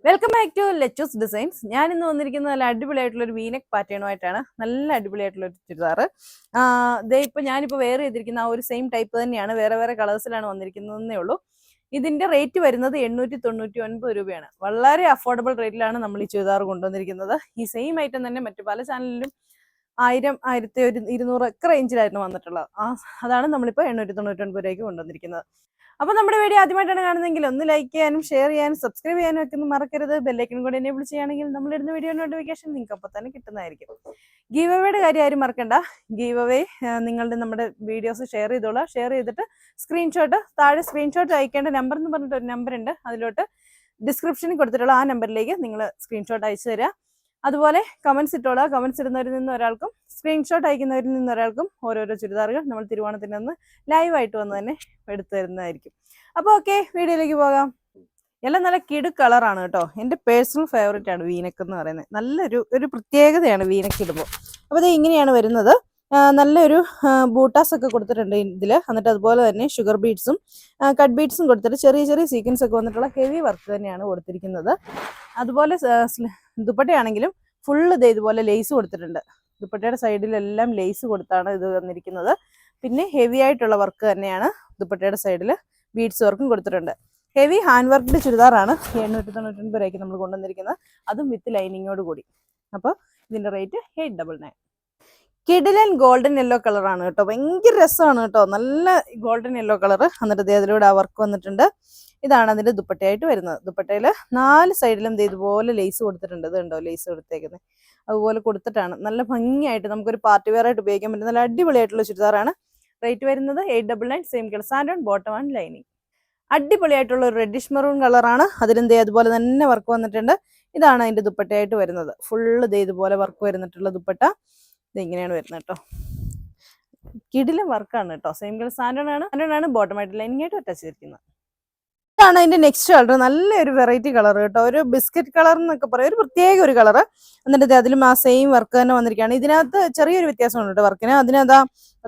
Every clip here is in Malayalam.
Welcome back to Lechu's Designs. ഞാൻ ഇന്ന് വന്നിരിക്കുന്നത് നല്ല അടിപൊളിയായിട്ടുള്ള ഒരു വീനെക്ക് പാറ്റേണുമായിട്ടാണ്. നല്ല അടിപൊളിയായിട്ടുള്ള ഒരു ചുരിദാർ. ഞാനിപ്പോൾ വെയർ ചെയ്തിരിക്കുന്ന ആ ഒരു സെയിം ടൈപ്പ് തന്നെയാണ്, വേറെ വേറെ കളേഴ്സിലാണ് വന്നിരിക്കുന്നതെന്നേ ഉള്ളൂ. ഇതിന്റെ റേറ്റ് വരുന്നത് 899 രൂപയാണ്. വളരെ അഫോർഡബിൾ റേറ്റിലാണ് നമ്മൾ ഈ ചുരിദാർ കൊണ്ടുവന്നിരിക്കുന്നത്. ഈ സെയിം ഐറ്റം തന്നെ മറ്റു പല ചാനലിലും 1000, 1200 ഒക്കെ റേഞ്ചിലായിരുന്നു വന്നിട്ടുള്ളത്. അതാണ് നമ്മളിപ്പോൾ 899 രൂപയ്ക്ക് കൊണ്ടുവന്നിരിക്കുന്നത്. അപ്പോൾ നമ്മുടെ വീഡിയോ ആദ്യമായിട്ടാണ് കാണുന്നതെങ്കിൽ ഒന്ന് ലൈക്ക് ചെയ്യാനും ഷെയർ ചെയ്യാനും സബ്സ്ക്രൈബ് ചെയ്യാനും ഒക്കെ ഒന്നും മറക്കരുത്. ബെല്ലൈക്കൺ കൂടെ എനേബിൾ ചെയ്യുകയാണെങ്കിൽ നമ്മളിടുന്ന വീഡിയോ നോട്ടിഫിക്കേഷൻ നിങ്ങൾക്ക് അപ്പോൾ തന്നെ കിട്ടുന്നതായിരിക്കും. ഗീവ് അവേയുടെ കാര്യം ആരും മറക്കണ്ട. ഗീവ് അവേ നമ്മുടെ വീഡിയോസ് ഷെയർ ചെയ്തോളാം. ഷെയർ ചെയ്തിട്ട് താഴെ സ്ക്രീൻഷോട്ട് അയക്കേണ്ട നമ്പർ എന്ന് പറഞ്ഞിട്ട് ഒരു നമ്പർ ഉണ്ട്. അതിലോട്ട് ഡിസ്ക്രിപ്ഷനിൽ കൊടുത്തിട്ടുള്ള ആ നമ്പറിലേക്ക് നിങ്ങൾ സ്ക്രീൻഷോട്ട് അയച്ചു തരിക. അതുപോലെ കമൻസ് ഇട്ടോളാം. കമൻസ് ഇടുന്നവരിൽ നിന്ന് ഒരാൾക്കും സ്ക്രീൻഷോട്ട് അയക്കുന്നവരിൽ നിന്ന് ഒരാൾക്കും ഓരോരോ ചുരിദാറുകൾ നമ്മൾ തിരുവോണത്തിന് നിന്ന് ലൈവായിട്ട് വന്ന് തന്നെ എടുത്തു തരുന്നതായിരിക്കും. അപ്പോൾ ഓക്കെ, വീഡിയോയിലേക്ക് പോകാം. എല്ലാം നല്ല കിടു കളറാണ് കേട്ടോ. എൻ്റെ പേഴ്സണൽ ഫേവറേറ്റ് ആണ് വീനക്ക് എന്ന് പറയുന്നത്. നല്ലൊരു പ്രത്യേകതയാണ് വീനക്ക് ഇടുമ്പോൾ. അപ്പോൾ ഇത് ഇങ്ങനെയാണ് വരുന്നത്. നല്ലൊരു ബൂട്ടാസ് ഒക്കെ കൊടുത്തിട്ടുണ്ട് ഇതിൽ. എന്നിട്ട് അതുപോലെ തന്നെ ഷുഗർ ബീഡ്സും കട്ട് ബീഡ്സും കൊടുത്തിട്ട് ചെറിയ ചെറിയ സീക്വൻസ് ഒക്കെ വന്നിട്ടുള്ള ഹെവി വർക്ക് തന്നെയാണ് കൊടുത്തിരിക്കുന്നത്. അതുപോലെ ദുപ്പട്ടയാണെങ്കിലും ഫുള്ള് ഇതുപോലെ ലേസ് കൊടുത്തിട്ടുണ്ട്. ദുപ്പട്ടയുടെ സൈഡിലെല്ലാം ലേസ് കൊടുത്താണ് ഇത് വന്നിരിക്കുന്നത്. പിന്നെ ഹെവി ആയിട്ടുള്ള വർക്ക് തന്നെയാണ് ദുപ്പട്ടയുടെ സൈഡിൽ ബീഡ്സ് വർക്കും കൊടുത്തിട്ടുണ്ട്. ഹെവി ഹാൻഡ് വർക്കിന്റെ ചുരിദാറാണ് 899 രൂപയ്ക്ക് നമ്മൾ കൊണ്ടുവന്നിരിക്കുന്നത്, അതും വിത്ത് ലൈനിങ്ങോട് കൂടി. അപ്പോൾ ഇതിന്റെ റേറ്റ് 899. കിഡിലൻ ഗോൾഡൻ യെല്ലോ കളറാണ് കേട്ടോ. ഭയങ്കര രസമാണ് കേട്ടോ. നല്ല ഗോൾഡൻ യെല്ലോ കളർ. എന്നിട്ട് അതിലൂടെ ആ വർക്ക് വന്നിട്ടുണ്ട്. ഇതാണ് അതിന്റെ ദുപ്പട്ടയായിട്ട് വരുന്നത്. ദുപ്പട്ടയിൽ 4 സൈഡിലും ഇതുപോലെ ലേസ് കൊടുത്തിട്ടുണ്ട്. ഇതുണ്ടോ ലേസ് കൊടുത്തേക്കുന്നത്? അതുപോലെ കൊടുത്തിട്ടാണ് നല്ല ഭംഗിയായിട്ട് നമുക്കൊരു പാർട്ടി വെയർ ആയിട്ട് ഉപയോഗിക്കാൻ പറ്റുന്ന നല്ല അടിപൊളിയായിട്ടുള്ള ചുരിദാറാണ്. റേറ്റ് വരുന്നത് 899. സെയിം കളർ സാൻഡോൺ, ബോട്ടം ആൻഡ് ലൈനിങ്. അടിപൊളിയായിട്ടുള്ള ഒരു റെഡിഷ് മെറൂൺ കളറാണ്. അതുപോലെ തന്നെ വർക്ക് വന്നിട്ടുണ്ട്. ഇതാണ് അതിന്റെ ദുപ്പട്ടയായിട്ട് വരുന്നത്. ഫുള്ള് ഇതുപോലെ വർക്ക് വരുന്നിട്ടുള്ള ദുപ്പട്ട ഇങ്ങനെയാണ് വരുന്നത് കേട്ടോ. കിടിലൻ വർക്കാണ് കേട്ടോ. സെയിം കളർ സാൻഡോൺ ആണ് ബോട്ടമായിട്ട് ലൈനിങ് ആയിട്ട് അറ്റാച്ച് ചെയ്തിരിക്കുന്നത്. ഇതാണ് അതിന്റെ നെക്സ്റ്റ് കളർ. നല്ലൊരു വെറൈറ്റി കളർ കേട്ടോ. ഒരു ബിസ്ക്കറ്റ് കളർ എന്നൊക്കെ പറയും, ഒരു പ്രത്യേക ഒരു കളർ. എന്നിട്ട് അതിലും ആ സെയിം വർക്ക് തന്നെ വന്നിരിക്കുകയാണ്. ഇതിനകത്ത് ചെറിയൊരു വ്യത്യാസമുണ്ട് കേട്ടോ വർക്കിന്. അതിനകത്ത്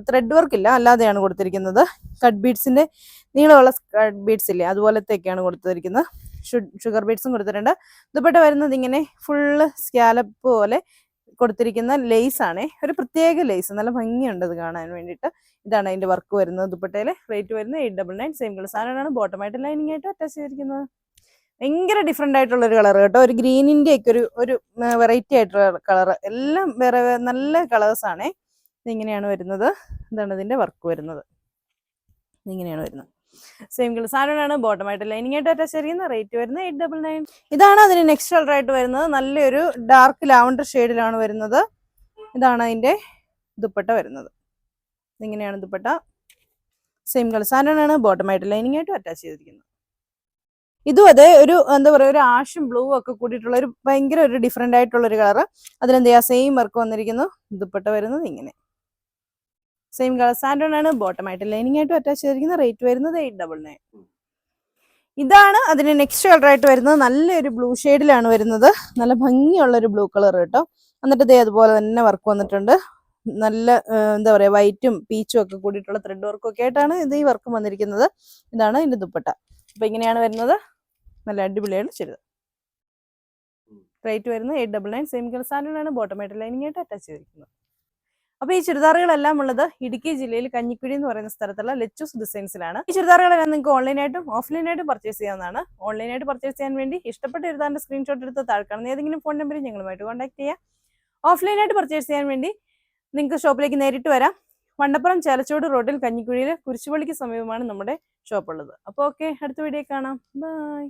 ത്രെഡ് വർക്ക് ഇല്ല, അല്ലാതെയാണ് കൊടുത്തിരിക്കുന്നത്. കട്ട് ബീഡ്സിന്റെ നീളമുള്ള കട്ട് ബീഡ്സ് ഇല്ലേ, അതുപോലത്തെയൊക്കെയാണ് കൊടുത്തിരിക്കുന്നത്. ഷുഗർ ബീഡ്സും കൊടുത്തിട്ടുണ്ട്. ദുപ്പട്ട വരുന്നത് ഇങ്ങനെ ഫുള്ള് സ്കാലപ്പ് പോലെ കൊടുത്തിരിക്കുന്ന ലേസ് ആണ്. ഒരു പ്രത്യേക ലേസ്, നല്ല ഭംഗിയുണ്ട് അത് കാണാൻ വേണ്ടിയിട്ട്. ഇതാണ് അതിന്റെ വർക്ക് വരുന്നത്. ദുപ്പട്ടയിലെ റേറ്റ് വരുന്നത് 899. സെയിം കളർ സാധനമാണ്. ബോട്ടമായിട്ട് ലൈനിങ് ആയിട്ട് അറ്റാച്ച് ചെയ്തിരിക്കുന്നത്. ഭയങ്കര ഡിഫറെന്റ് ആയിട്ടുള്ള ഒരു കളർ കേട്ടോ. ഒരു ഗ്രീനിന്റെ ഒക്കെ ഒരു വെറൈറ്റി ആയിട്ടുള്ള കളർ. എല്ലാം വേറെ നല്ല കളേഴ്സ് ആണേ. ഇതിങ്ങനെയാണ് വരുന്നത്. ഇതാണ് ഇതിന്റെ വർക്ക് വരുന്നത്. ഇങ്ങനെയാണ് വരുന്നത്. സെയിം കളർ സാധനമാണ്. ബോട്ടമായിട്ട് ലൈനിങ് ആയിട്ട് അറ്റാച്ച് ചെയ്തിരിക്കുന്ന. റേറ്റ് വരുന്നത് 899. ഇതാണ് അതിന് നെക്സ്റ്റ് കളർ ആയിട്ട് വരുന്നത്. നല്ലൊരു ഡാർക്ക് ലാവണ്ടർ ഷെയ്ഡിലാണ് വരുന്നത്. ഇതാണ് അതിന്റെ ദുപ്പട്ട വരുന്നത്. ഇങ്ങനെയാണ് ദുപ്പട്ട. സെയിം കളർ സാധനമാണ്. ബോട്ടമായിട്ട് ലൈനിങ് ആയിട്ട് അറ്റാച്ച് ചെയ്തിരിക്കുന്നത്. ഇതും അതെ ഒരു ഒരു ആഷും ബ്ലൂ ഒക്കെ കൂടിയിട്ടുള്ള ഒരു ഭയങ്കര ഒരു ഡിഫറെന്റ് ആയിട്ടുള്ള ഒരു കളർ. സെയിം വർക്ക് വന്നിരിക്കുന്നു. ദുപ്പട്ട വരുന്നത് ഇങ്ങനെ. സെയിം കളർ സാൻഡോൺ ആണ്. ബോട്ടമായിട്ട് ലൈനിങ് ആയിട്ട് അറ്റാച്ച് ചെയ്തിരിക്കുന്ന. റേറ്റ് വരുന്നത് 899. ഇതാണ് അതിന് നെക്സ്റ്റ് കളർ ആയിട്ട് വരുന്നത്. നല്ലൊരു ബ്ലൂ ഷെയ്ഡിലാണ് വരുന്നത്. നല്ല ഭംഗിയുള്ള ഒരു ബ്ലൂ കളർ കേട്ടോ. എന്നിട്ട് അതുപോലെ തന്നെ വർക്ക് വന്നിട്ടുണ്ട്. നല്ല വൈറ്റും പീച്ചും ഒക്കെ കൂടിയിട്ടുള്ള ത്രെഡ് വർക്കും ഒക്കെ ആയിട്ടാണ് ഈ വർക്ക് വന്നിരിക്കുന്നത്. ഇതാണ് ഇതിന്റെ ദുപ്പട്ട. അപ്പൊ ഇങ്ങനെയാണ് വരുന്നത്. നല്ല അടിപൊളിയാണ് ചുരിദാർ. റേറ്റ് വരുന്നത് 899. സെയിം കളർ സാൻഡോൺ ആണ്. ബോട്ടമായിട്ട് ലൈനിങ് ആയിട്ട് അറ്റാച്ച് ചെയ്തിരിക്കുന്നത്. അപ്പോൾ ഈ ചുരിദാറുകളെല്ലാം ഉള്ളത് ഇടുക്കി ജില്ലയിൽ കഞ്ഞിക്കുഴി എന്ന് പറയുന്ന സ്ഥലത്തുള്ള ലെച്ചൂസ് ഡിസൈൻസിലാണ്. ഈ ചുരിദാറുകളെല്ലാം നിങ്ങൾക്ക് ഓൺലൈനായിട്ടും ഓഫ്ലൈനായിട്ടും പർച്ചേസ് ചെയ്യാവുന്നതാണ്. ഓൺലൈനായിട്ട് പർച്ചേസ് ചെയ്യാൻ വേണ്ടി ഇഷ്ടപ്പെട്ട എഴുതാൻ്റെ സ്ക്രീൻഷോട്ട് എടുത്ത് താഴ്ക്കാണെന്ന് ഏതെങ്കിലും ഫോൺ നമ്പറിൽ ഞങ്ങളുമായിട്ട് കോൺടാക്ട് ചെയ്യാം. ഓഫ്ലൈനായിട്ട് പർച്ചേസ് ചെയ്യാൻ വേണ്ടി നിങ്ങൾക്ക് ഷോപ്പിലേക്ക് നേരിട്ട് വരാം. വണ്ടപ്പുറം ചേലച്ചോട് റോഡിൽ കഞ്ഞിക്കുഴിയിൽ കുരിശുപള്ളിക്ക് സമീപമാണ് നമ്മുടെ ഷോപ്പ് ഉള്ളത്. അപ്പോൾ ഓക്കെ, അടുത്ത വീഡിയോ കാണാം. ബൈ.